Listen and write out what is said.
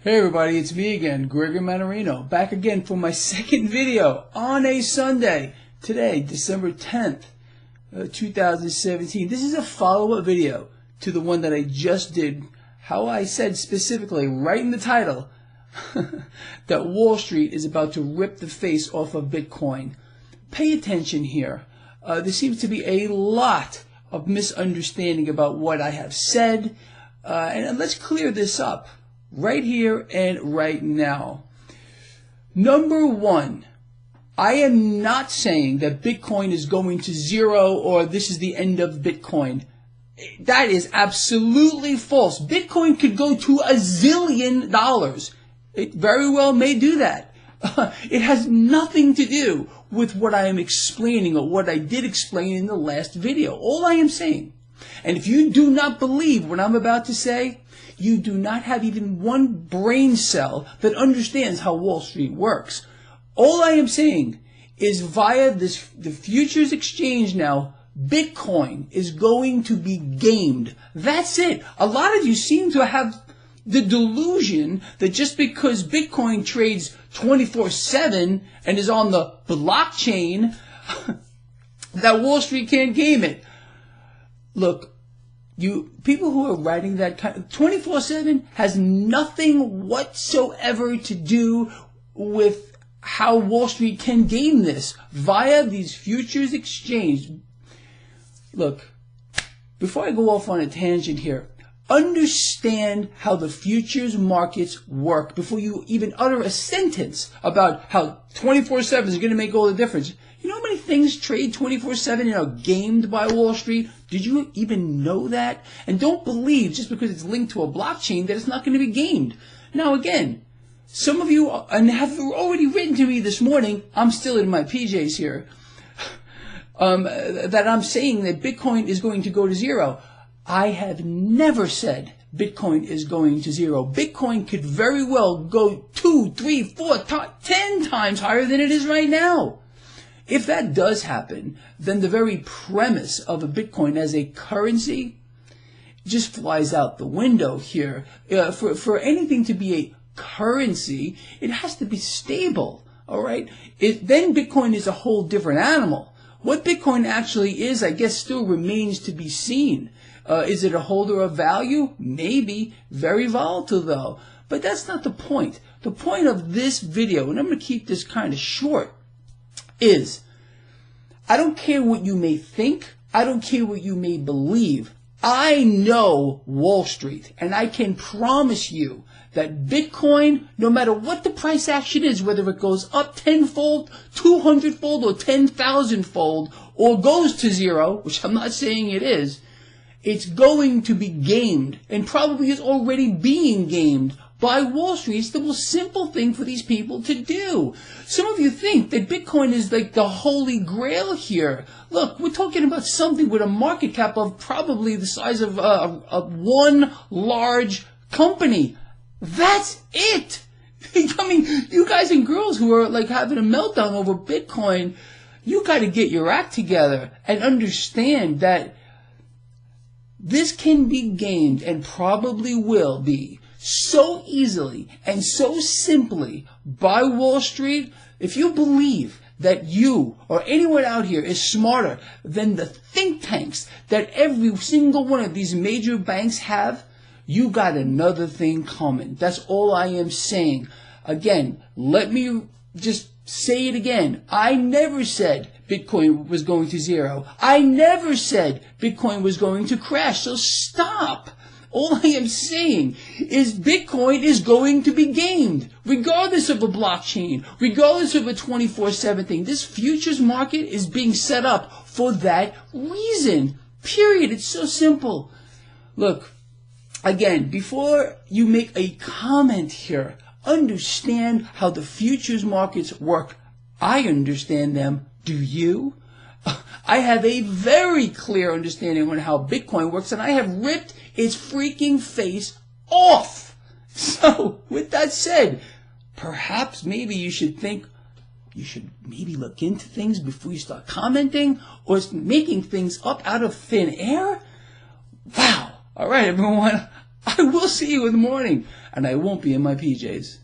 Hey everybody, it's me again, Gregory Mannarino, back again for my second video on a Sunday. Today, December 10th, 2017. This is a follow-up video to the one that I just did. How I said specifically, right in the title, that Wall Street is about to rip the face off of Bitcoin. Pay attention here. There seems to be a lot of misunderstanding about what I have said, and let's clear this up. Right here and right now. Number one, I am not saying that Bitcoin is going to zero or this is the end of Bitcoin. That is absolutely false. Bitcoin could go to $1 zillion. It very well may do that. It has nothing to do with what I am explaining or what I did explain in the last video. All I am saying, and if you do not believe what I'm about to say, you do not have even one brain cell that understands how Wall Street works. All I am saying is via the futures exchange now, Bitcoin is going to be gamed. That's it. A lot of you seem to have the delusion that just because Bitcoin trades 24/7 and is on the blockchain, that Wall Street can't game it. Look, you people who are writing that kind of 24/7 has nothing whatsoever to do with how Wall Street can game this via these futures exchange. Look, before I go off on a tangent here, understand how the futures markets work before you even utter a sentence about how 24/7 is going to make all the difference. You know how many things trade 24/7 and are gamed by Wall Street? Did you even know that? And don't believe just because it's linked to a blockchain that it's not going to be gamed. Now again, some of you have already written to me this morning, I'm still in my PJs here, that I'm saying that Bitcoin is going to go to zero. I have never said Bitcoin is going to zero. Bitcoin could very well go 2, 3, 4, 10 times higher than it is right now. If that does happen, then the very premise of a Bitcoin as a currency just flies out the window here. For anything to be a currency, it has to be stable, all right? Then Bitcoin is a whole different animal. What Bitcoin actually is, I guess, still remains to be seen. Is it a holder of value? Maybe. Very volatile, though. But that's not the point. The point of this video, and I'm going to keep this kind of short, is I don't care what you may think. I don't care what you may believe. I know Wall Street, and I can promise you that Bitcoin, no matter what the price action is, whether it goes up 10-fold, 200-fold, or 10,000-fold, or goes to zero, which I'm not saying it is, it's going to be gamed, and probably is already being gamed by Wall Street. It's the most simple thing for these people to do. Some of you think that Bitcoin is like the holy grail here. Look, we're talking about something with a market cap of probably the size of one large company. That's it. I mean, you guys and girls who are like having a meltdown over Bitcoin, you got to get your act together and understand that this can be gamed and probably will be so easily and so simply by Wall Street. If you believe that you or anyone out here is smarter than the think tanks that every single one of these major banks have, you got another thing coming. That's all I am saying. Again, let me just say it again. I never said Bitcoin was going to zero. I never said Bitcoin was going to crash. So stop. All I am saying is Bitcoin is going to be gamed, regardless of a blockchain, regardless of a 24/7 thing. This futures market is being set up for that reason. Period. It's so simple. Look, again, before you make a comment here, understand how the futures markets work. I understand them. Do you? I have a very clear understanding on how Bitcoin works, and I have ripped its freaking face off. So, with that said, perhaps maybe you should think, you should maybe look into things before you start commenting, or making things up out of thin air. Wow. All right, everyone. I will see you in the morning, and I won't be in my PJs.